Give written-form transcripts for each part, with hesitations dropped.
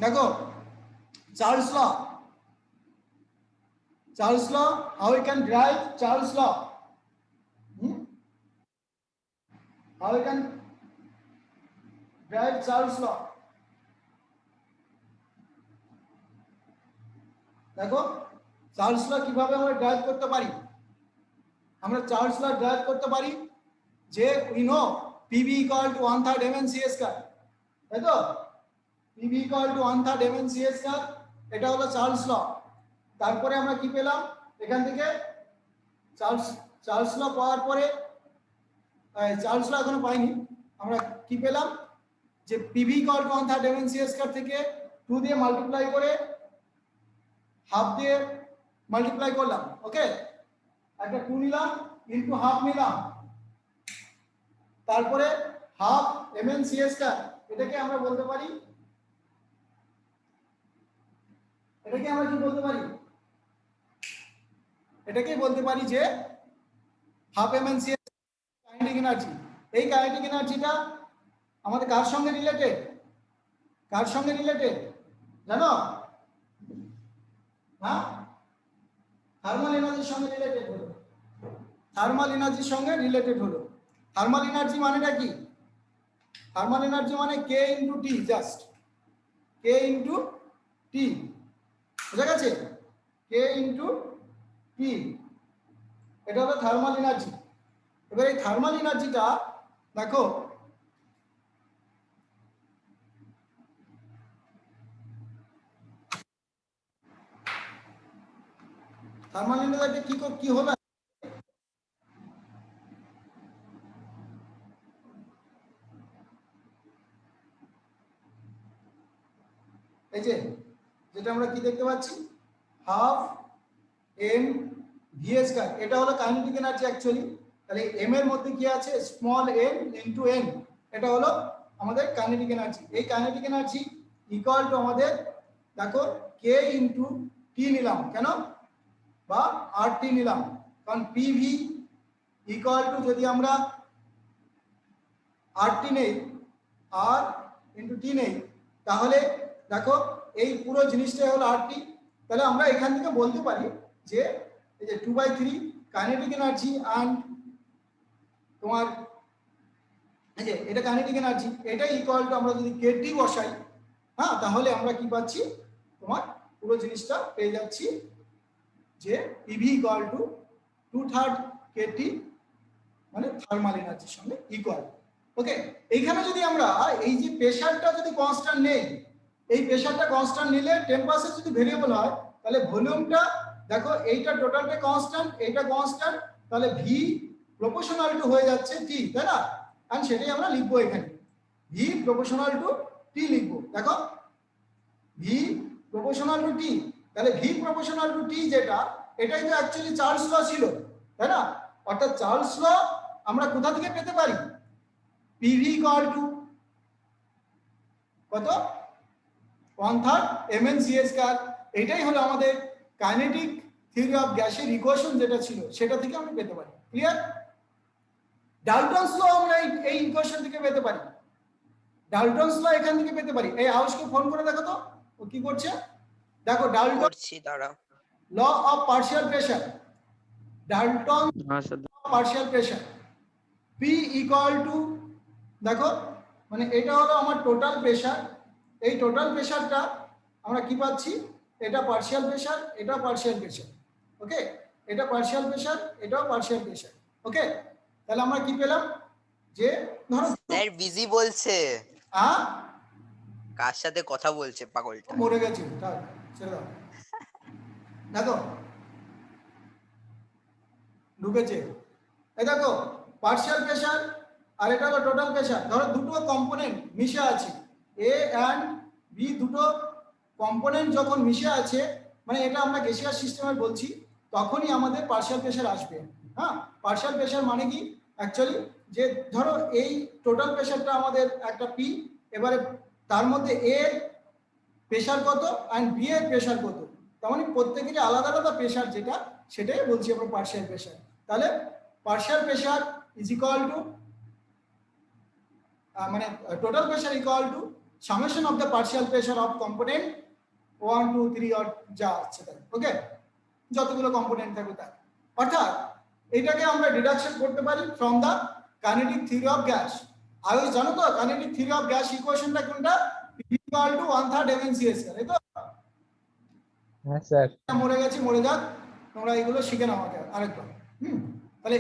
দেখো Charles law, Charles law, how we can derive Charles law? How we can derive Charles law? দেখো Charles ল কিভাবে আমরা drive করতে পারি? আমরা চার্লস ল ড্রাইভ করতে পারি যে we know PV equal to 1/3 mn/s square, তাই তো? PV equal to 1/3 mn/s square, এটা হলো চার্লস ল। তারপরে আমরা কি পেলাম এখান থেকে? চার্লস ল পাওয়ার পরে চার্লস ল এখনো পাইনি, আমরা কি পেলাম যে PV equal to 1/3 mn/s square থেকে 2 দিয়ে মাল্টিপ্লাই করে হাফ দিয়ে মাল্টিপ্লাই করলাম। ওকে, একটা 2 নিলাম ইনটু হাফ নিলাম, তারপরে হাফ mn/s স্কয়ার, এটাকে আমরা বলতে পারি, এটাকে আমরা কি বলতে পারি? এটাকেই বলতে পারি যে হাফ mn/s কাইনেটিক এনার্জি। এই কাইনেটিক এনার্জিটা আমাদের কার সঙ্গে রিলেটেড? কার সঙ্গে রিলেটেড জানো? হ্যাঁ, থার্মাল এনার্জির সঙ্গে রিলেটেড হলো। থার্মাল এনার্জির সঙ্গে রিলেটেড হলো। থার্মাল এনার্জি মানেটা কি? থার্মাল এনার্জি মানে কে into T, just k into T, বুঝা গেছে? কে ইন্টু টি, এটা হলো থার্মাল এনার্জি। এবার এই থার্মাল এনার্জিটা দেখো থার্মাল এনার্জি কি হলো? এই যে যেটা আমরা কি দেখতে পাচ্ছি, হাফ এম ভি স্কয়ার, এটা হলো কাইনেটিক এনার্জি অ্যাকচুয়ালি। তাহলে এম এর মধ্যে কি আছে? স্মল এম ইনটু এন, এটা হলো আমাদের কাইনেটিক এনার্জি। এই কাইনেটিক এনার্জি ইকুয়াল টু আমাদের দেখো কে ইনটু টি নিলাম, কেন? বা আর টি নিলাম, কারণ পিভি ইকুয়াল টু যদি আমরা আর টি নেই, আর ইনটু টি নেই, তাহলে দেখো এই পুরো জিনিসটাই হলো আর টি। তাহলে আমরা এখান থেকে বলতে পারি যে এই যে 2/3 কাইনেটিক এনার্জি অ্যান্ড তোমার এই যে এটা কাইনেটিক এনার্জি, এটা ইকুয়াল টু আমরা যদি কেটি বসাই, হ্যাঁ, তাহলে আমরা কি পাচ্ছি? তোমার পুরো জিনিসটা পেয়ে যাচ্ছি যে পিভি ইকুয়াল টু 2/3 কেটি, মানে থার্মাল এনার্জির সঙ্গে ইকুয়াল। ওকে, এইখানে যদি আমরা এই যে প্রেসারটা যদি কনস্ট্যান্ট নেই, এই প্রেসারটা কনস্ট্যান্ট নিলে টেম্পারেচার যদি ভেরিয়েবল হয়, তাহলে ভলিউমটা দেখো এইটা টোটালটা কনস্ট্যান্ট, এইটা কনস্ট্যান্ট, তাহলে ভি প্রপোর্শনাল টু হয়ে যাচ্ছে টি, তাই না? আর সেটাই আমরা লিখবো এখানে, ভি প্রপোর্শনাল টু টি লিখবো। দেখো ভি প্রপোর্শনাল টু টি, তাহলে ভি প্রপোর্শনাল টু টি যেটা, এটাই তো অ্যাকচুয়ালি চার্লস ল ছিল, তাই না? অর্থাৎ চার্লস ল আমরা কোথা থেকে পেতে পারি? পিভি ইকুয়াল টু কত? 1/3 mn/s স্কয়ার। এটাই হলো আমাদের কাইনেটিক থিওরি অফ গ্যাসের ইকুয়েশন যেটা ছিল, সেটা থেকে আমরা পেতে পারি। ক্লিয়ার? ডাল্টনস ল আমরা এই ইকুয়েশন থেকে পেতে পারি, ডাল্টনস ল এখান থেকে পেতে পারি। এই আউসকে ফোন করে দেখো তো ও কি করছে। দেখো Dalton law of partial pressure, Dalton partial pressure, P equal to দেখো মানে এটা হলো আমার টোটাল প্রেসার। এই টোটাল প্রেসারটা আমরা কি পাচ্ছি? এটা পার্শিয়াল প্রেসার, এটা পার্শিয়াল প্রেসার। ওকে, এটা পার্শিয়াল প্রেসার, এটাও পার্শিয়াল প্রেসার। ওকে, তাহলে আমরা কি পেলাম যে ধরো স্যার বিজি বলছে, হ্যাঁ কার সাথে কথা বলছে পাগলটা? মরে গেছে, থাক ছেড়ে দাও। দেখো ঢুকেছে, এই দেখো পার্শিয়াল প্রেসার আর এটা হলো টোটাল প্রেসার। ধরো দুটো কম্পোনেন্ট মিশে আছে, এ অ্যান্ড বি, দুটো কম্পোনেন্ট যখন মিশে আছে, মানে এটা আমরা গ্যাসিয়াস সিস্টেমে বলছি, তখনই আমাদের পার্শিয়াল প্রেসার আসবে। হ্যাঁ, পার্শিয়াল প্রেসার মানে কি অ্যাকচুয়ালি যে ধরো এই টোটাল প্রেসারটা আমাদের একটা পি, এবারে তার মধ্যে এ প্রেসার কত অ্যান্ড বি এর প্রেসার কত, তার মানে প্রত্যেকেরই আলাদা আলাদা প্রেসার, যেটা সেটাই বলছি আমরা পার্শিয়াল প্রেসার। তাহলে partial pressure is equal to মানে total pressure equal to summation of the partial pressure of component 1 2 3 আর যা আছে তাই, ওকে, যতগুলো কম্পোনেন্ট থাকবে তাই। অর্থাৎ এটাকে আমরা ডিডাকশন করতে পারি from the kinetic theory of gas. আগে জানো তো কাইনেটিক থিওরি অফ গ্যাস ইকুয়েশনটা কোনটা? P equal to 1/3 mc², তাই তো? হ্যাঁ স্যার। মরে গেছি, মরে যাক, তোমরা এগুলো শিখে নাও আগে আরেকবার। তাহলে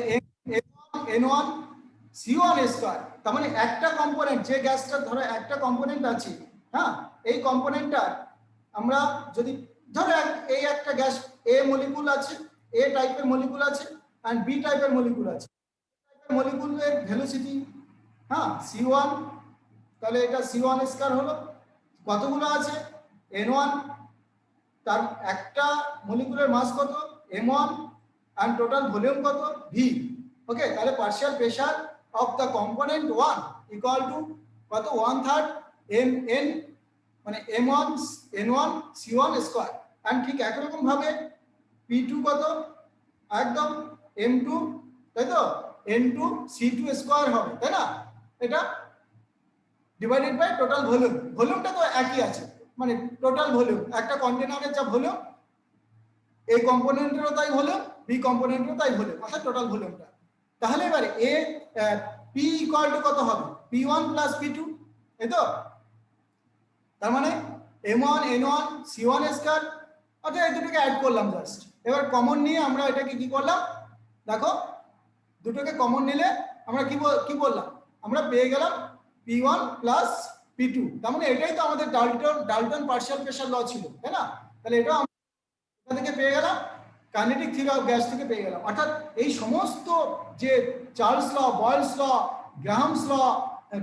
N1 C1 স্কয়ার, তার মানে একটা কম্পোনেন্ট, যে গ্যাসটা ধরো একটা কম্পোনেন্ট আছে, হ্যাঁ, এই কম্পোনেন্টটা আমরা যদি ধরো এই একটা গ্যাস এ মলিকুল আছে, এ টাইপের মলিকুল আছে আর বি টাইপের মলিকুল আছে। মলিকুলের ভেলোসিটি, হ্যাঁ, C1, তাহলে এটা C1 স্কয়ার হলো। কতগুলো আছে? N1, তার একটা মলিকুলের মাস কত? M1, and total volume কত? V। ওকে, তাহলে partial pressure of the component 1 equal to কত? 1/3 mn, মানে M1 N1 C1 square. And ঠিক একই রকম ভাবে P2 কত? একদম M2, তাই তো? N2 C2 স্কয়ার হবে, তাই না? এটা ডিভাইডেড বাই টোটাল ভলিউম। ভলিউমটা তো একই আছে, মানে টোটাল ভলিউম, একটা কন্টেনারের যা ভলিউম, এ কম্পোনেন্টেরও তাই ভলিউম, বি কম্পোনেন্টেরও তাই ভলিউম, অর্থাৎ টোটাল ভলিউমটা। তাহলে এবারে এ পি ইকুয়াল টু কত হবে? P1 প্লাস P2, এই তো? তার মানে M1 N1 C1 স্কয়ার, অর্থাৎ এই দুটোকে অ্যাড করলাম জাস্ট। এবার কমন নিয়ে আমরা এটাকে কি করলাম দেখো, দুটোকে কমন নিলে আমরা কি বললাম? আমরা পেয়ে গেলাম P1 প্লাস P2। তার মানে এটাই তো আমাদের ডাল্টন পার্শিয়াল প্রেসার ল ছিল, তাই না? তাহলে এটা আমরা থেকে পেয়ে গেলাম, কাইনেটিক থিওরি অফ গ্যাস থেকে পেয়ে গেলাম। অর্থাৎ এই সমস্ত যে চার্লস ল, বয়েলস ল, গ্রাহামস ল,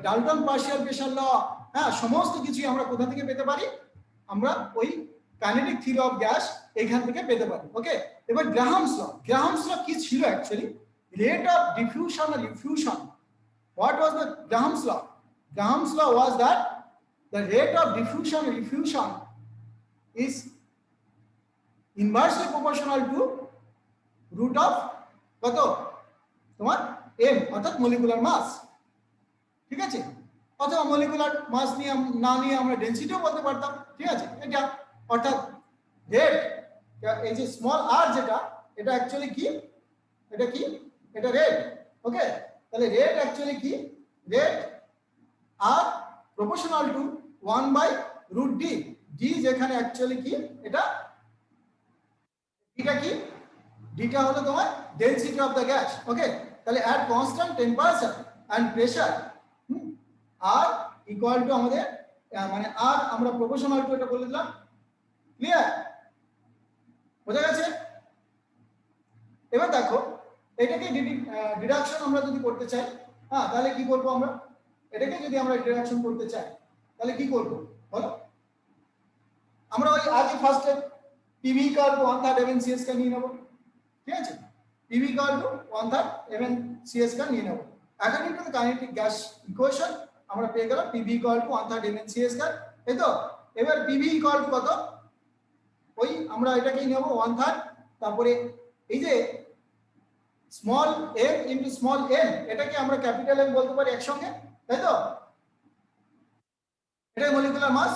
ডাল্টন পার্শিয়াল প্রেসার ল, হ্যাঁ, সমস্ত কিছুই আমরা কোথা থেকে পেতে পারি? আমরা ওই কাইনেটিক থিওরি অফ গ্যাস এখান থেকে পেতে পারি। ওকে, এবার গ্রাহামস ল কি ছিল অ্যাকচুয়ালি? রেট অফ ডিফিউশন আর effusion. What was the Graham's law? Graham's law was that the rate of diffusion and diffusion is inversely proportional to root of কত? তোমার m, অর্থাৎ মলিকুলার মাস। ঠিক আছে, অথবা মলিকুলার মাস নিয়ে না নিয়ে আমরা ডেনসিটিও বলতে পারতাম। ঠিক আছে, এটা অর্থাৎ রেট, এই যে স্মল r যেটা, এটা অ্যাকচুয়ালি কি? এটা কি? এটা রেট। ওকে, তাহলে রেট অ্যাকচুয়ালি কি? Rate R proportional to 1/√d। D যেখানে অ্যাকচুয়ালি কি? এটা কি? ডিটা হলো তোমার density of the gas. Okay, তাহলে at constant temperature and pressure R equal to আমাদের মানে আর আমরা প্রপোর্শনাল টু এটা বলে দিলাম। ক্লিয়ার? বোঝা গেছে? এবার দেখো, এটাকে ডিডাকশন আমরা যদি করতে চাই, হ্যাঁ, তাহলে কি করব? আমরা এটাকে যদি আমরা ডিডাকশন করতে চাই তাহলে কি করব বলো? আমরা ওই আগে ফার্স্টে PV ইকুয়াল টু 1/3 mn/cs কে নিয়ে নেব। ঠিক আছে, PV ইকুয়াল টু 1/3 mn/cs কে নিয়ে নেব। According to the kinetic gas equation আমরা পেয়ে গেলাম PV ইকুয়াল টু 1/3 mn/cs, এই তো? এবার PV ইকুয়াল টু কত? ওই আমরা এটাকেই নেব 1/3, তারপরে এই যে small m into small n, এটাকে আমরা ক্যাপিটাল M বলতে পারি একসঙ্গে, তাই তো? এটাই মলিকুলার মাস।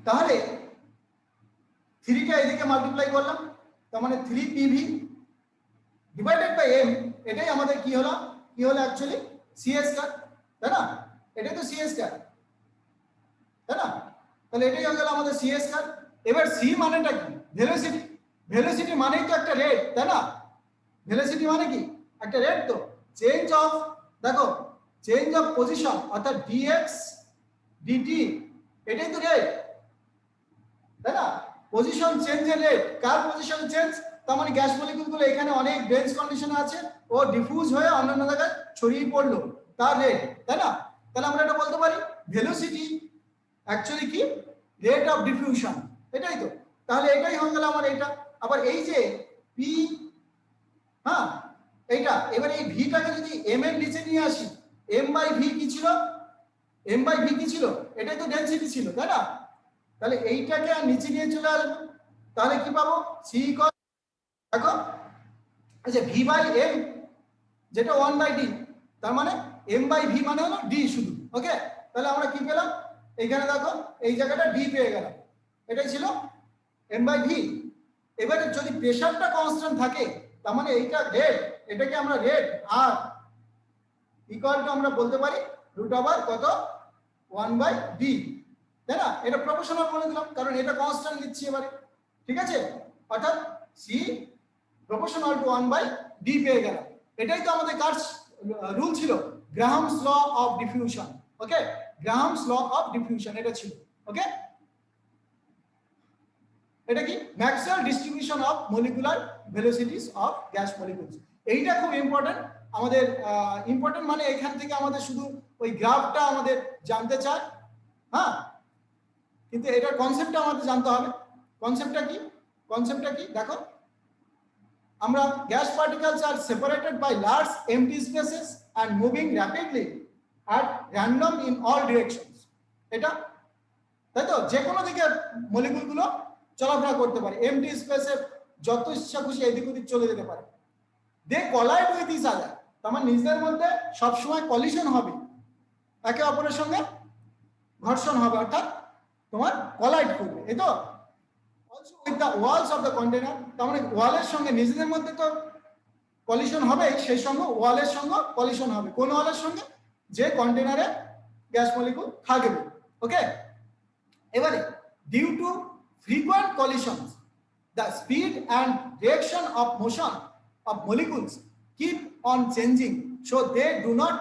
তাহলে 3 টা এদিকে মাল্টিপ্লাই করলাম, তার মানে 3 PV ডিভাইডেড বাই m, এটাই আমাদের কি হলো? অ্যাকচুয়ালি CS কার, তাই না? এটাই তো CS কার, তাই না? তাহলে এটাই হয়ে গেল আমাদের CS কার। এবার C মানেটা কি? ভেলোসিটি। ভেলোসিটি মানেই তো একটা রেট, তাই না? ভেলোসিটি মানে কি? একটা রেট। তো চেঞ্জ অফ, দেখো, চেঞ্জ অফ পজিশন অর্থাৎ dx dt, এটাই তো রেট, তাই না? পজিশন চেঞ্জের রেট। কার পজিশন চেঞ্জ? তার মানে গ্যাস মলিকুলগুলো এখানে অনেক ডেন্স কন্ডিশনে আছে, ও ডিফিউজ হয়ে অন্যান্য জায়গায় ছড়িয়ে পড়লো, তার রেট, তাই না? তাহলে আমরা এটা বলতে পারি ভেলোসিটি অ্যাকচুয়ালি কি? রেট অফ ডিফিউশন, এটাই তো। তাহলে এটাই হয়ে গেল আমার এটা। আবার এই যে p, হ্যাঁ, এইটা, এবার এই ভিটাকে যদি m এর নিচে নিয়ে আসি, m/v কি ছিল? m/v কি ছিল? এটাই তো ডেনসিটি ছিল, তাই না? তাহলে এইটাকে আর নিচে নিয়ে চলে আসবো, তাহলে কি পাবো? c ইকুয়াল, দেখো, এই যে v/m যেটা 1/d, তার মানে m/v মানে হলো d শুধু। ওকে, তাহলে আমরা কি পেলাম? এইখানে দেখো এই জায়গাটা ডি পেয়ে গেলাম, এটাই ছিল m/v। এবারে যদি প্রেসারটা কনস্ট্যান্ট থাকে তার মানে এইটা রেট, এটাকে আমরা রেট আর ইকুয়াল টু আমরা বলতে পারি রুট ওভার কত 1/d, তাই না? এটা প্রপোর্শনাল বলে দিলাম কারণ এটা কনস্ট্যান্ট নিচ্ছি এবারে, ঠিক আছে? অর্থাৎ c প্রপোর্শনাল টু 1/d পেয়ে গেলাম। এটাই তো আমাদের কার্স রুল ছিল, Graham's law of diffusion. Okay, Graham's law of diffusion এটা ছিল। ওকে, এটা কি Maxwell distribution of molecular velocities of gas molecules. এইটা খুব ইম্পর্টেন্ট আমাদের, ইম্পর্টেন্ট মানে এখান থেকে আমাদের শুধু ওই গ্রাফটা আমাদের জানতে চায়, হ্যাঁ, কিন্তু এটার কনসেপ্টটা আমাদের জানতে হবে। কনসেপ্টটা কি? কনসেপ্টটা কি দেখো, আমরা gas particles are separated by large empty spaces and moving rapidly at random in all directions, এটা তাই তো, যে কোনো দিকে মলিকুলগুলো চলাফেরা করতে পারে, এমটি স্পেসে যত ইচ্ছা খুশি এদিক ওদিক চলে যেতে পারে। দে কলাইড উইথ ইচ আদার, তার মানে নিজেদের মধ্যে সবসময় কলিশন হবে, একে অপরের সঙ্গে ঘর্ষণ হবে, অর্থাৎ তোমার কলাইড করবে, এই তো। Also with the walls of the container, তার মানে ওয়ালের সঙ্গে নিজেদের মধ্যে তো কলিশন হবে, সেই সঙ্গে ওয়ালের সঙ্গে কলিশন হবে। কোন ওয়ালের সঙ্গে? যে কন্টেনারে গ্যাস মলিকুল থাকবে। ওকে, এবারে due to frequent collisions the speed and direction of motion of molecules keep on changing so they do not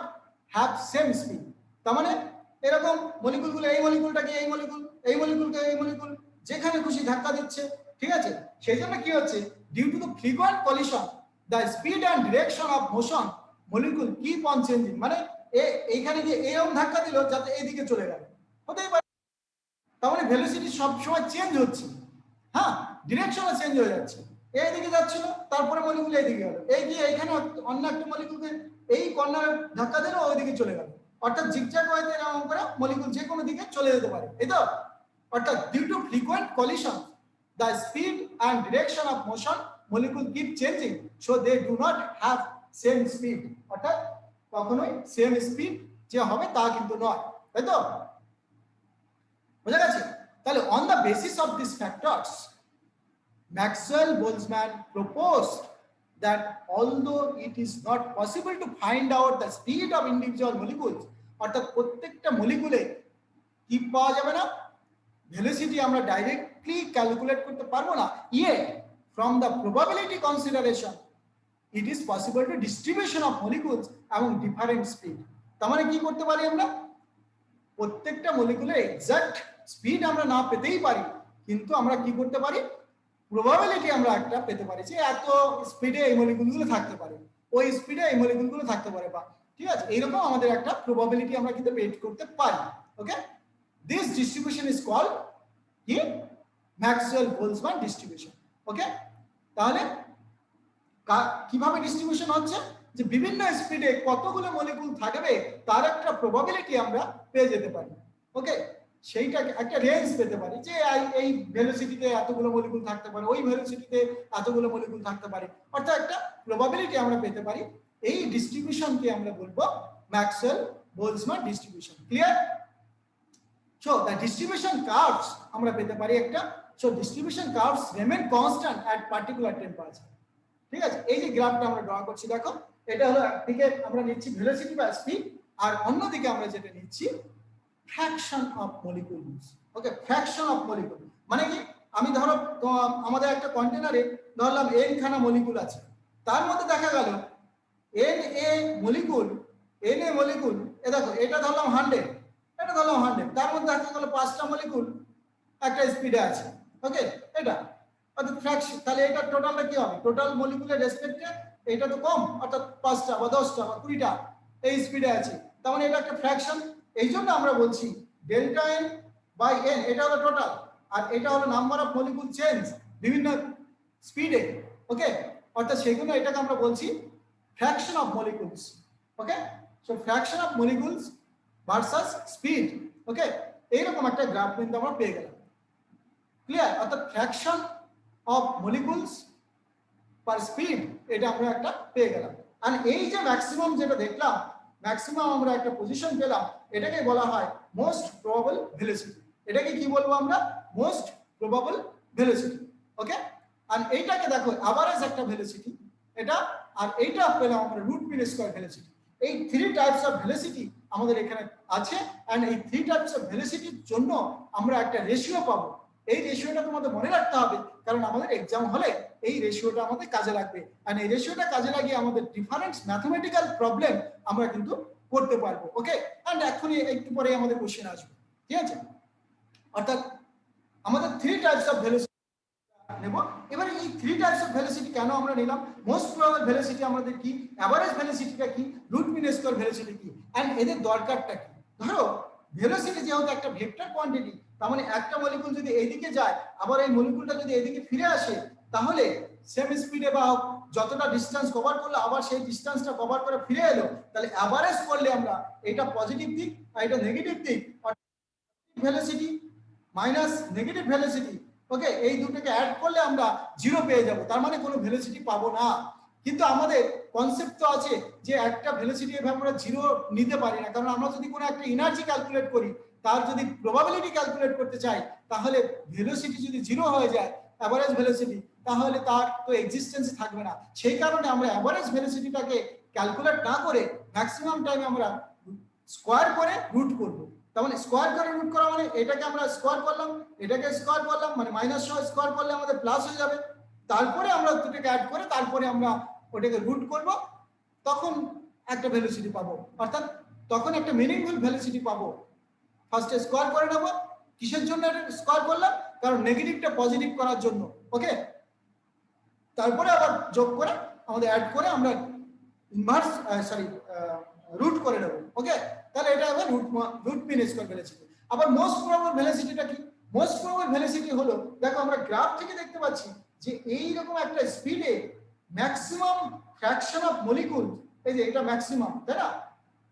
have same speed. তার মানে এরকম মলিকুলগুলো, এই মলিকুলটাকে এই মলিকুল, এই মলিকুলকে এই মলিকুল যেখানে খুশি ধাক্কা দিচ্ছে, ঠিক আছে? সেই জন্য কি হচ্ছে, due to the frequent collision the speed and direction of motion molecule keep on changing, মানে এইখানে যে এরকম ধাক্কা দিল যাতে এইদিকে চলে গেল, হতেই পারে। তার মানে ভেলোসিটি সব সময় চেঞ্জ হচ্ছে, হ্যাঁ, ডিরেকশনও চেঞ্জ হয়ে যাচ্ছে। এইদিকে যাচ্ছিল, তারপরে মলিকুল এইদিকে গেল, এই যে এইখানে অন্য একটা মলিকুলকে এই কর্নারে ধাক্কা দিল, ওইদিকে চলে গেল। অর্থাৎ জিগজ্যাগ ওয়েতে এরকম করে মলিকুল যে কোনো দিকে চলে যেতে পারে, এই তো। অর্থাৎ due to frequent collision the speed and direction of motion molecule keep changing so they do not have same speed, অর্থাৎ কখনোই সেম স্পিড যে হবে তা কিন্তু নয়, তাই তো? বুঝা গেছে? তাহলে on the basis of these factors Maxwell-Boltzmann proposed that although it is not possible to find out the speed of individual molecules, অর্থাৎ প্রত্যেকটা মলিকুলে কি পাওয়া যাবে না, ভেলোসিটি আমরা ডাইরেক্টলি ক্যালকুলেট করতে পারবো না, yet from the probability consideration it is possible to distribution of molecules among different speed। তার মানে কি করতে পারি, আমরা প্রত্যেকটা মলিকুলের এক্সাক্ট স্পিড আমরা না পেতেই পারি, কিন্তু আমরা কি করতে পারি, প্রবাবিলিটি আমরা একটা পেতে পারি যে এত স্পিডে এই মলিকুলগুলো থাকতে পারে, ওই স্পিডে এই মলিকুলগুলো থাকতে পারে, বা ঠিক আছে, এইরকম আমাদের একটা প্রবাবিলিটি আমরা কিন্তু বের করতে পারি। ওকে, this distribution is called কি, Maxwell-Boltzmann distribution। ওকে, তাহলে কিভাবে ডিস্ট্রিবিউশন হচ্ছে, যে বিভিন্ন স্পিডে কতগুলো মলিকুল থাকবে তার একটা প্রবাবিলিটি আমরা পেয়ে যেতে পারি। ওকে, সেইটা একটা রেঞ্জ পেতে পারি যে এই ভেলোসিটিতে এতগুলো মলিকুল থাকতে পারে, ওই ভেলোসিটিতে এতগুলো মলিকুল থাকতে পারে, অর্থাৎ একটা প্রবাবিলিটি আমরা পেতে পারি। এই ডিস্ট্রিবিউশনকে আমরা বলবো Maxwell-Boltzmann distribution। Clear? So the distribution curves আমরা পেতে পারি একটা, so distribution curves remain constant at particular temperature। ঠিক আছে, এই যে গ্রাফটা আমরা ড্র করছি দেখো, এটা হলো একদিকে আমরা নিচ্ছি ভেলোসিটি বা স্পিড, আর অন্যদিকে আমরা যেটা নিচ্ছি fraction of molecules. Okay, fraction of molecule মানে কি, আমি ধরো আমাদের একটা কন্টেনারে ধরলাম n খানা মলিকুল আছে, তার মধ্যে দেখা গেল na মলিকুল, এ দেখো এটা ধরলাম 100, এটা ধরলাম 100, তার মধ্যে দেখা গেল 5টা মলিকুল একটা স্পিডে আছে। ওকে, এটা অর্থাৎ ফ্র্যাকশন, তাহলে এটা টোটালটা কি হবে, টোটাল মলিকুলের রেসপেক্টে এটা তো কম, অর্থাৎ 5টা বা 10টা বা 20টা এই স্পিডে আছে, তার মানে এটা একটা ফ্র্যাকশন। এই জন্য আমরা বলছি ডেল্টা n বাই n, এটা হলো টোটাল, আর এটা হলো নাম্বার অফ মলিকুল চেঞ্জ বিভিন্ন স্পিডে। ওকে, অর্থাৎ সেগুলো এটাকে আমরা বলছি fraction of molecules. Okay, so fraction of molecules versus speed. Okay, এইরকম একটা গ্রাফ কিন্তু আমরা পেয়ে গেলাম। ক্লিয়ার? অর্থাৎ fraction of molecules per speed, এটা আমরা একটা পেয়ে গেলাম। আর এই যে ম্যাক্সিমাম যেটা দেখলাম, ম্যাক্সিমাম আমরা একটা পজিশন পেলাম, এটাকে বলা হয় মোস্ট প্রবাবল ভেলোসিটি। এটাকে কি বলবো আমরা? Most probable velocity. ওকে, আর এইটাকে দেখো অ্যাভারেজ একটা ভেলোসিটি এটা, আর এইটা পেলাম আমরা রুট মিন স্কয়ার ভেলোসিটি। এই থ্রি টাইপস অফ ভেলোসিটি আমাদের এখানে আছে, এন্ড এই থ্রি টাইপস অফ ভেলোসিটির জন্য আমরা একটা রেশিও পাবো। এই রেশিওটা তোমাদের মনে রাখতে হবে, কারণ আমাদের এক্সাম হলে এই রেশিওটা আমাদের কাজে লাগবে, এন্ড এই রেশিওটা কাজে লাগিয়ে আমাদের ডিফারেন্ট ম্যাথমেটিক্যাল প্রবলেম আমরা কিন্তু করতে পারবো। ওকে, এন্ড এখনই একটু পরে আমাদের কোশ্চেন আসবে, ঠিক আছে? অর্থাৎ আমাদের থ্রি টাইপস অফ ভেলোসিটি নেব। এবারে এই থ্রি টাইপস অফ ভেলোসিটি কেন আমরা নিলাম? মোস্ট প্রবাবল ভেলোসিটি আমাদের কি, এভারেজ ভেলোসিটিটা কি, রুট মিন স্কয়ার ভেলোসিটি কি, এন্ড এদের দরকারটা কি? ধরো ভেলোসিটি যেহেতু একটা ভেক্টর কোয়ান্টিটি, তার মানে একটা মলিকুল যদি এইদিকে যায় আবার এই মলিকুলটা যদি এদিকে ফিরে আসে, তাহলে সেম স্পিডে বা যতটা ডিসটেন্স কভার করলো আবার সেই ডিসটেন্সটা কভার করে ফিরে এলো, তাহলে অ্যাভারেজ করলে আমরা এটা পজিটিভ দিক আর এটা নেগেটিভ দিক, ভেলোসিটি মাইনাস নেগেটিভ ভেলোসিটি, ওকে, এই দুটোকে অ্যাড করলে আমরা জিরো পেয়ে যাব, তার মানে কোনো ভেলোসিটি পাবো না। কিন্তু আমাদের কনসেপ্ট তো আছে যে একটা ভেলোসিটি এভাবে আমরা জিরো নিতে পারি না, কারণ আমরা যদি কোনো একটা এনার্জি ক্যালকুলেট করি, তার যদি প্রবাবিলিটি ক্যালকুলেট করতে চাই, তাহলে ভেলোসিটি যদি জিরো হয়ে যায় অ্যাভারেজ ভেলোসিটি, তাহলে তার তো এক্সিস্টেন্স থাকবে না। সেই কারণে আমরা অ্যাভারেজ ভেলোসিটিটাকে ক্যালকুলেট না করে ম্যাক্সিমাম টাইম আমরা স্কোয়ার করে রুট করব। তার মানে স্কোয়ার করে রুট করা মানে এটাকে আমরা স্কোয়ার করলাম, এটাকে স্কোয়ার করলাম, মানে মাইনাস স্কোয়ার করলে আমাদের প্লাস হয়ে যাবে, তারপরে আমরা দুটোকে অ্যাড করে তারপরে আমরা ওটাকে রুট করব, তখন একটা ভেলোসিটি পাবো, অর্থাৎ তখন একটা মিনিংফুল ভেলোসিটি পাবো। ফার্স্টে স্কোয়ার করে নেব, কিসের জন্য এটা স্কোয়ার করলাম? কারণ নেগেটিভটা পজিটিভ করার জন্য। ওকে, তারপরে আবার যোগ করে আমাদের অ্যাড করে আমরা ইনভার্স রুট করে নেব। ওকে, তাহলে এটা আবার রুট মিন স্কয়ার ভেলোসিটি। আবার মোস্ট প্রবাবল ভেলোসিটিটা কি? মোস্ট প্রবাবল ভেলোসিটি হলো, দেখো আমরা গ্রাফ থেকে দেখতে পাচ্ছি যে এই রকম একটা স্পিডে ম্যাক্সিমাম ফ্র্যাকশন অফ মলিকুল, এই যে এটা ম্যাক্সিমাম, তাই না?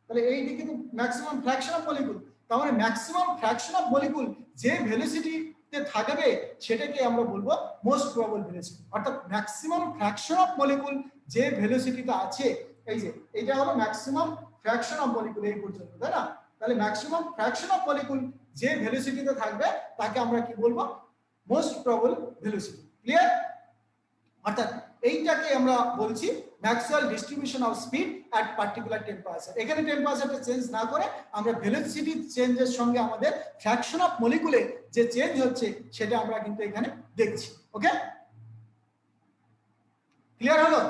তাহলে এই দিকে কিন্তু ম্যাক্সিমাম ফ্র্যাকশন অফ মলিকুল, তার মানে ম্যাক্সিমাম ফ্র্যাকশন অফ মলিকুল যে ভেলোসিটিতে থাকবে সেটাকে আমরা বলবো মোস্ট প্রবাবল ভেলোসিটি। অর্থাৎ ম্যাক্সিমাম ফ্র্যাকশন অফ মলিকুল যে ভেলোসিটিতে আছে, এই যে এটা হলো ম্যাক্সিমাম ফ্র্যাকশন অফ মলিকুল এই পর্যন্ত, তাই না? তাহলে ম্যাক্সিমাম ফ্র্যাকশন অফ মলিকুল যে ভেলোসিটিতে থাকবে তাকে আমরা কি বলবো? Most probable velocity. ক্লিয়ার? অর্থাৎ এইটাকে আমরা বলছি Maxwell distribution of speed at particular temperature. এখানে টেম্পারেচারটা চেঞ্জ না করে আমরা ভেলোসিটি চেঞ্জের সঙ্গে আমাদের ফ্র্যাকশন অফ মলিকুলে যে চেঞ্জ হচ্ছে সেটা আমরা কিন্তু এখানে দেখছি। ওকে, ক্লিয়ার হলো?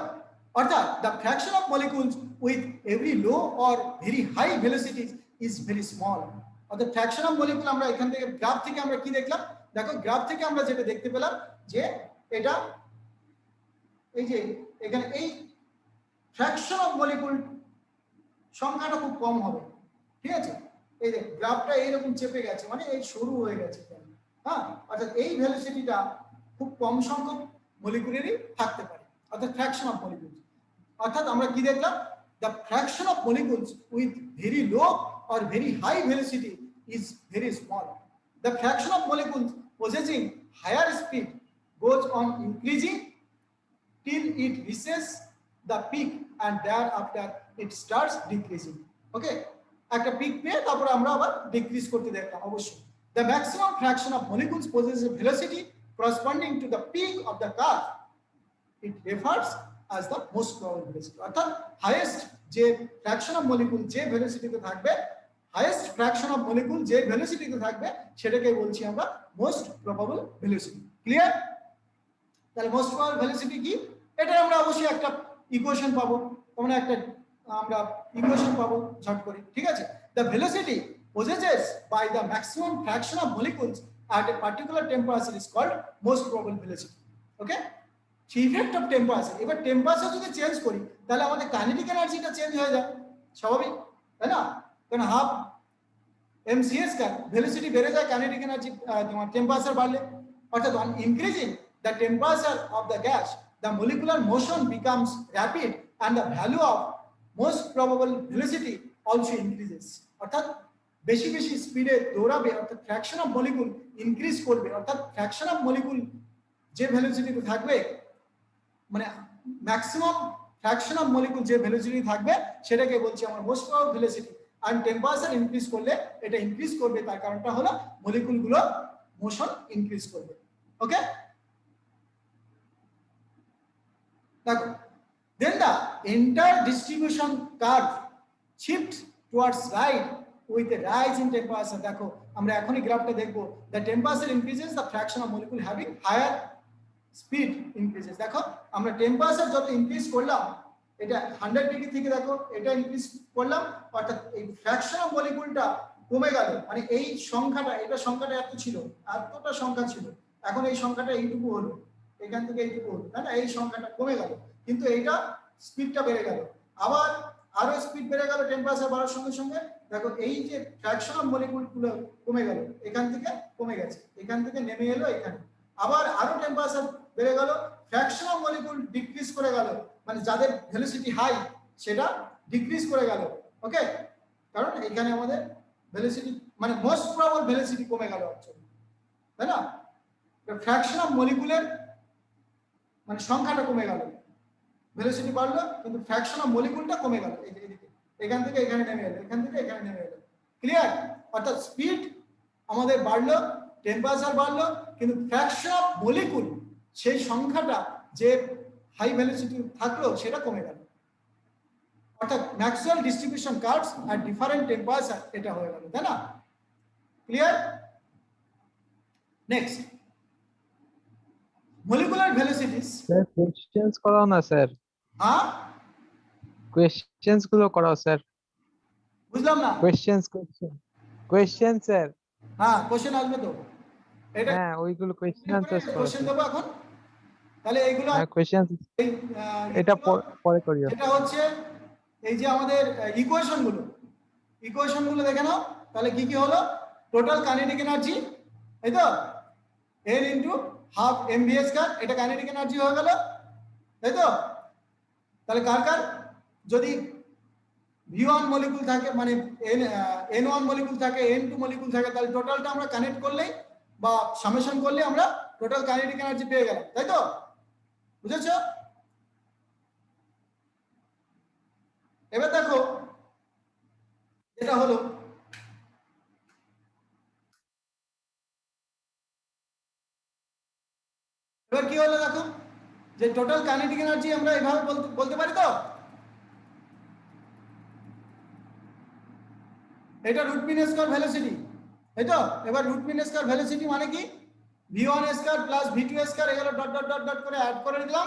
অর্থাৎ the fraction of molecules with every low or very high velocity is very small. অর্থাৎ ফ্র্যাকশন অফ মলিকুল আমরা এখান থেকে গ্রাফ থেকে আমরা কি দেখলাম? দেখো গ্রাফ থেকে আমরা যেটা দেখতে পেলাম যে এটা এই যে এখানে এই ফ্র্যাকশন অফ মলিকুল সংখ্যাটা খুব কম হবে, ঠিক আছে? এই যে গ্রাফটা এইরকম চেপে গেছে, মানে এই সরু হয়ে গেছে, হ্যাঁ, অর্থাৎ এই ভেলোসিটিটা খুব কম সংখ্যক মলিকুলেরই থাকতে পারে, অর্থাৎ ফ্র্যাকশন অফ মলিকুল। অর্থাৎ আমরা কি দেখলাম? The fraction of molecules with very low or very high velocity is very small. The fraction of molecules possessing higher speed goes on increasing till it reaches the peak and thereafter it starts decreasing. Okay, একটা pick পেয়ে তারপর আমরা আবার decrease করতে দেখলাম। অবশ্যই the maximum fraction of molecules possesses a velocity corresponding to the peak of the curve. It refers as the most probable velocity. অর্থাৎ highest যে ফ্র্যাকশন অফ মলিকুল যে ভেলোসিটিতে থাকবে, হাইয়েস্ট ফ্র্যাকশন অফ মলিকুল যে ভেলোসিটিতে থাকবে সেটাকে বলছি আমরা মোস্ট প্রবাবল ভেলোসিটি। ক্লিয়ার? তাহলে মোস্ট প্রবাবল ভেলোসিটি কি? এটা আমরা অবশ্যই একটা ইকুয়েশন পাবো, তোমরা একটা আমরা ইকুয়েশন পাবো ঝট করে, ঠিক আছে? The velocity possessed by the maximum fraction of molecules at a particular temperature is called most probable velocity. Okay, effect of temperature. এবার টেম্পারেচার যদি চেঞ্জ করি তাহলে আমাদের কাইনেটিক এনার্জিটা চেঞ্জ হয়ে যায়, স্বাভাবিক, তাই না? কারণ হাফ mcs का ভেলোসিটি বেড়ে যায় কাইনেটিক এনার্জি তোমার টেম্পারেচার বাড়লে। অর্থাৎ on increasing the temperature of the gas the molecular motion becomes rapid and the value of most probable velocity also increases. অর্থাৎ বেশি বেশি স্পিডে দৌড়াবে, অর্থাৎ ফ্র্যাকশন অফ মলিকুল ইনক্রিজ করবে, অর্থাৎ ফ্র্যাকশন অফ মলিকুল যে ভেলোসিটিতে থাকবে, মানে ম্যাক্সিমাম ফ্র্যাকশন অফ মলিকুল যে ভেলোসিটি থাকবে সেটাকে বলছি আমার মোস্ট প্রবাবল ভেলোসিটি। আর টেম্পারেচার ইনক্রিজ করলে এটা ইনক্রিজ করবে, তার কারণটা হলো মলিকুলগুলো মোশন ইনক্রিজ করবে। ওকে, দেখো then the entire distribution curve shifts towards right with a rise in temperature। দেখো আমরা এখনই গ্রাফটা দেখবো, the temperature increases, the fraction of molecule having higher speed increases। দেখো আমরা টেম্পারেচার যত ইনক্রিজ করলাম, এটা 100 ডিগ্রি থেকে দেখো এটা ইনক্রিজ করলাম, অর্থাৎ এই ফ্র্যাকশন অফ মলিকুলটা কমে গেল, মানে এই সংখ্যাটা, এটা সংখ্যাটা এত ছিল, এতটা সংখ্যা ছিল, এখন এই সংখ্যাটা এইটুকু হলো, এখান থেকে এইটুকু হলো, তাই না? এই সংখ্যাটা কমে গেল, কিন্তু এইটা স্পিডটা বেড়ে গেল, আবার আরো স্পিড বেড়ে গেল টেম্পারেচার বাড়ার সঙ্গে সঙ্গে। দেখো এই যে ফ্র্যাকশন অফ মলিকুলগুলো কমে গেল, এখান থেকে কমে গেছে, এখান থেকে নেমে এলো এখানে, আবার আরো টেম্পারেচার বেড়ে গেল, ফ্র্যাকশন অফ মলিকুল ডিক্রিজ করে গেল, মানে যাদের ভেলোসিটি হাই সেটা ডিক্রিজ করে গেল। ওকে, কারণ এখানে আমাদের ভেলোসিটি মানে মোস্ট প্রবাবল ভেলোসিটি কমে গেল অ্যাকচুয়ালি, তাই না? ফ্র্যাকশন অফ মলিকুলের মানে সংখ্যাটা কমে গেল, ভেলোসিটি বাড়লো কিন্তু ফ্র্যাকশন অফ মলিকুলটা কমে গেল, এদিকে এখান থেকে এখানে নেমে এলো, এখান থেকে এখানে নেমে এলো। ক্লিয়ার? অর্থাৎ স্পিড আমাদের বাড়লো, টেম্পারেচার বাড়লো, কিন্তু ফ্র্যাকশন অফ মলিকুল সেই সংখ্যাটা যে হাই ভেলোসিটি থাকলো সেটা কমে গেল, অর্থাৎ ম্যাক্সওয়েল ডিস্ট্রিবিউশন কার্ভস আর ডিফারেন্ট টেম্পারেচার এটা হয়ে গেল, তাই না? Clear? Next, molecular velocities। Sir questions করাও না স্যার, হ্যাঁ কোশ্চেনস গুলো করাও স্যার, বুঝলাম না। Question sir. হ্যাঁ কোশ্চেন আসবে তো, এটা হ্যাঁ ওইগুলো কোশ্চেন আনসার্স করো কোশ্চেন দেবো এখন, তাহলে এইগুলো হ্যাঁ কোশ্চেন এই, এটা পরে করিও। এটা হচ্ছে এই যে আমাদের ইকুয়েশন গুলো দেখে নাও, তাহলে কি কি হলো? টোটাল কাইনেটিক এনার্জি, এই তো n into half mv square, এটা কাইনেটিক এনার্জি হয়ে গেল, তাই তো? তাহলে কার কার যদি v1 মলিকুল থাকে, মানে n1 মলিকুল থাকে, n2 মলিকুল থাকে, তাহলে টোটালটা আমরা কানেক্ট করলেই বা সামেশন করলে আমরা টোটাল কাইনেটিক এনার্জি পেয়ে গেলাম, তাই তো? বুঝেছো? এবার দেখো যেটা হলো, এবার কি হলো দেখো, যে টোটাল কাইনেটিক এনার্জি আমরা এভাবে বলতে পারি তো, এটা রুট মিন স্কয়ার ভেলোসিটি, তাই তো? এবার রুট মিন স্কয়ার ভেলোসিটি মানে কি? v1 square plus v2 square এগুলো ডট ডট ডট ডট করে অ্যাড করে দিলাম,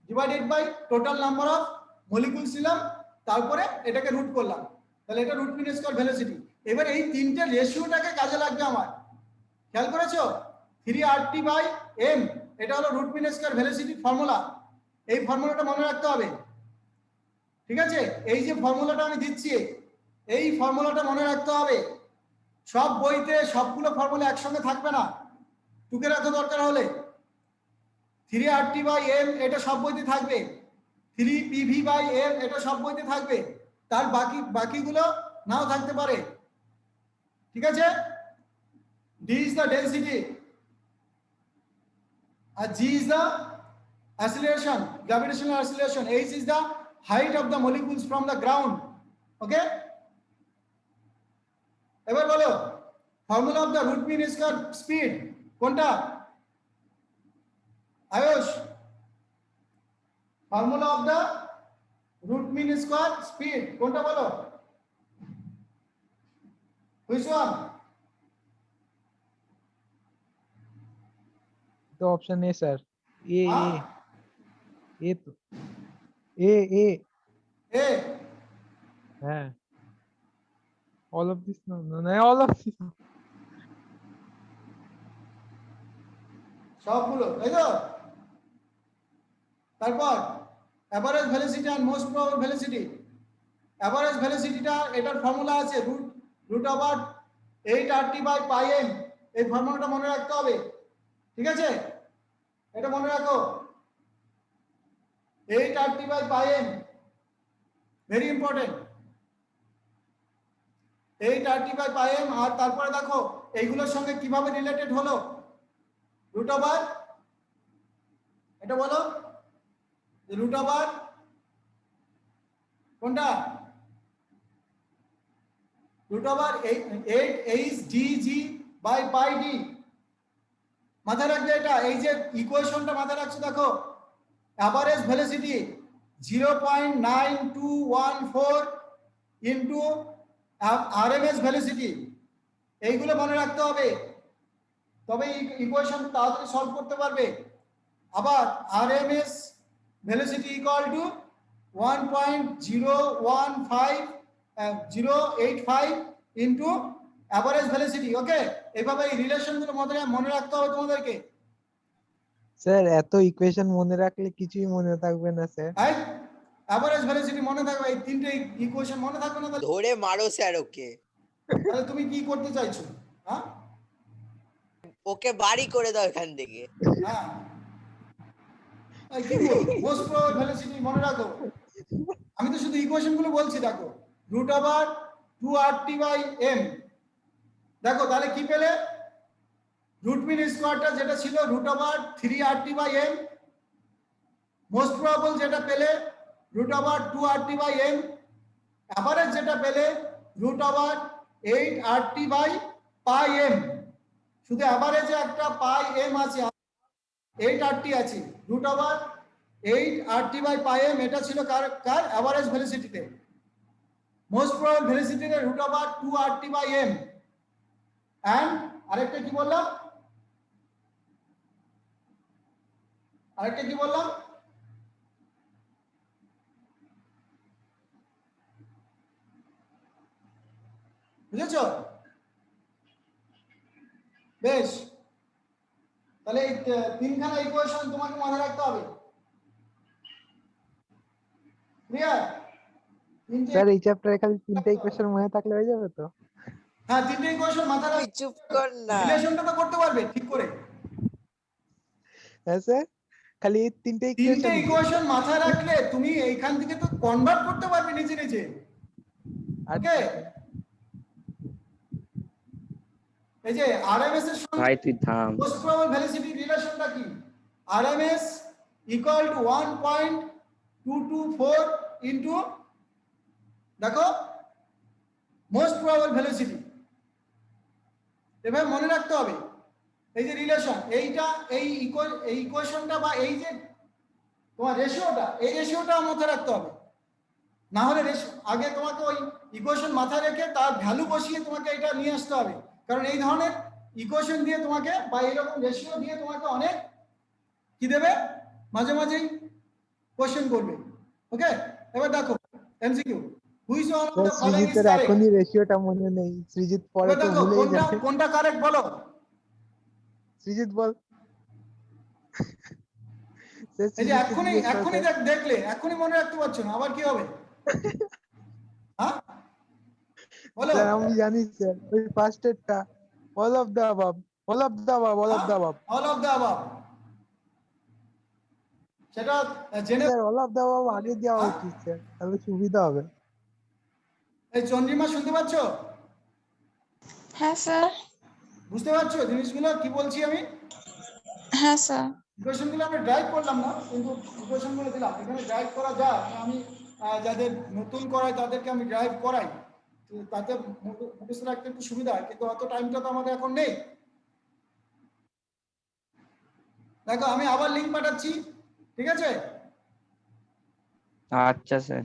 divided by total number of molecules নিলাম, তারপরে এটাকে রুট করলাম, তাহলে এটা রুট মিন স্কয়ার ভেলোসিটি। এবার এই তিনটে রেশিওটাকে কাজে লাগবে আমার, খেয়াল করেছো? 3RT/m, এটা হলো root mean square velocity formula, এই ফর্মুলাটা মনে রাখতে হবে, ঠিক আছে? এই যে ফর্মুলাটা আমি দিচ্ছি, এই ফর্মুলাটা মনে রাখতে হবে, সব বইতে সবগুলো ফর্মুলা একসঙ্গে থাকবে না, টুকে রাখা দরকার হলে। 3RT/m এটা সব বইতে থাকবে, 3PV/m এটা সব বইতে থাকবে, তার বাকিগুলো নাও থাকতে পারে, ঠিক আছে? D is the density and G is the acceleration, gravitational acceleration, H is the height of the molecules from the ground। Okay, এবার বলো formula of the root mean square speed কোনটা? Ayush, formula of the root mean square speed কোনটা বলো? Which one? तो option A sir, A हाँ? A तो ए এ है, all of this no नहीं all of this সবগুলো, তাই তো? তারপর অ্যাভারেজ ভেলোসিটি আর মোস্ট প্রবাবল ভেলোসিটি। অ্যাভারেজ ভেলোসিটিটা এটার ফর্মুলা আছে রুট ওভার 8RT/m, এই ফর্মুলাটা মনে রাখতে হবে, ঠিক আছে? এটা মনে রাখো, 8RT/m, ভেরি ইম্পর্টেন্ট, 8RT/m। আর তারপরে দেখো এইগুলোর সঙ্গে কিভাবে রিলেটেড হলো, √, এটা বলো, √, কোনটা? √8 by pi d। মাথায় রাখবে এটা, এই যে ইকুয়েশনটা মাথায় রাখছো দেখো, average velocity 0.9214 into RMS velocity, এইগুলো মনে রাখতে হবে, তবে ইকুয়েশন তাড়াতাড়ি সলভ করতে পারবে। আবার RMS velocity equal to 1.085 into average velocity. Okay, এইভাবে এই রিলেশনগুলো মনে রাখতে হবে তোমাদেরকে। স্যার এত ইকুয়েশন মনে রাখলে কিছুই মনে থাকবে না স্যার। রাইট, অ্যাভারেজ ভেলোসিটি মনে থাকবে, এই তিনটে ইকুয়েশন মনে থাকবে না ধরে মারো স্যার ওকে, তাহলে তুমি কি করতে চাইছো? হ্যাঁ ওকে বাড়ি করে দাও এখান থেকে। হ্যাঁ, এই কি বল, মোস্ট প্রবাবল ভেলোসিটি মনে রাখো। আমি তো শুধু ইকুয়েশন গুলো বলছি, দেখো √2RT/m, দেখো তাহলে কি পেলে, রুট মিন স্কোয়ারটা যেটা ছিল √3RT/m, মোস্ট প্রবাবল যেটা পেলে √2RT/m, অ্যাভারেজ যেটা পেলে √8RT/m। শুধু অ্যাভারেজে একটা πm আছে, 8RT আছে, √8RT/m, এটা ছিল কার অ্যাভারেজ ভেলোসিটিতে। মোস্ট প্রবাবল ভেলোসিটিতে √2RT/m, এন্ড আরেকটা কি বললাম, বুঝেছ? বেশ, তাহলে এই তিনখানা ইকুয়েশন তোমাকে মনে রাখতে হবে। ক্লিয়ার? স্যার এই চ্যাপ্টারে খালি তিনটে ইকুয়েশন মনে থাকলে হয়ে যাবে তো? হ্যাঁ, তিনটে ইকুয়েশন মাথায় তুই রাখবে, চুপ কর না। রিলেশনটা তো করতে পারবে ঠিক করে। হ্যাঁ স্যার, খালি এই তিনটে তিনটে ইকুয়েশন। ইকুয়েশন মাথায় রাখলে তুমি এইখান থেকে তো কনভার্ট করতে পারবে নিজে নিজে। ওকে, এই যে আরএমএস এর সঙ্গে ভাই তুই থাম। মোস্ট প্রবাবল ভেলোসিটি রিলেশনটা কি? আরএমএস ইকুয়াল টু 1.224 ইনটু, দেখো, মোস্ট প্রবাবল ভেলোসিটি। এভাবে মনে রাখতে হবে এই যে রিলেশন, এইটা এই ইকুয়েশনটা বা এই যে তোমার রেশিওটা, এই রেশিওটা মাথায় রাখতে হবে। না হলে আগে তোমাকে ওই ইকুয়েশন মাথায় রেখে তার ভ্যালু বসিয়ে তোমাকে এটা নিয়ে আসতে হবে, কারণ এই ধরনের ইকুয়েশন দিয়ে তোমাকে বা এরকম রেশিও দিয়ে তোমাকে অনেক কি দেবে, মাঝে মাঝেই কোশ্চেন করবে। ওকে, এবার দেখো MCQ, which one of the following is সৃজিতের কারেক্ট। এখনই রেশিওটা মনে নেই, সৃজিত পরে এবার তো দেখো ভুলেই কোনটা যাবে। কোনটা কারেক্ট বলো। সৃজিত বল। স্যার এই যে সৃজিতকে জিজ্ঞেস করো এক্ষুনি স্যার। দেখলে এক্ষুনি মনে রাখতে পারছো না, আবার কি হবে? হ্যাঁ বলো। স্যার আমি জানি স্যার, ওই ফার্স্টেরটা, all of the above, all of the above, all of the above. All of the above, সেটা জেনে। Sir all of the above আগে দেওয়া হ্যাঁ? উচিত স্যার, তাহলে সুবিধা হবে। এই চন্দ্রিমা শুনতে পাচ্ছো? হ্যাঁ স্যার। বুঝতে পারছো জিনিসগুলো কি বলছি আমি? হ্যাঁ স্যার। ইকুয়েশনগুলো আমরা ড্রাইভ করলাম না, কিন্তু ইকুয়েশনগুলো দিলাম। এখানে ড্রাইভ করা যায়, আমি যাদের নতুন করাই তাদেরকে আমি ড্রাইভ করাই, তো তাতে মুখস্থ রাখতে একটু সুবিধা হয়, কিন্তু অত টাইমটা তো আমাদের এখন নেই। দেখো আমি আবার লিঙ্ক পাঠাচ্ছি, ঠিক আছে? আচ্ছা স্যার।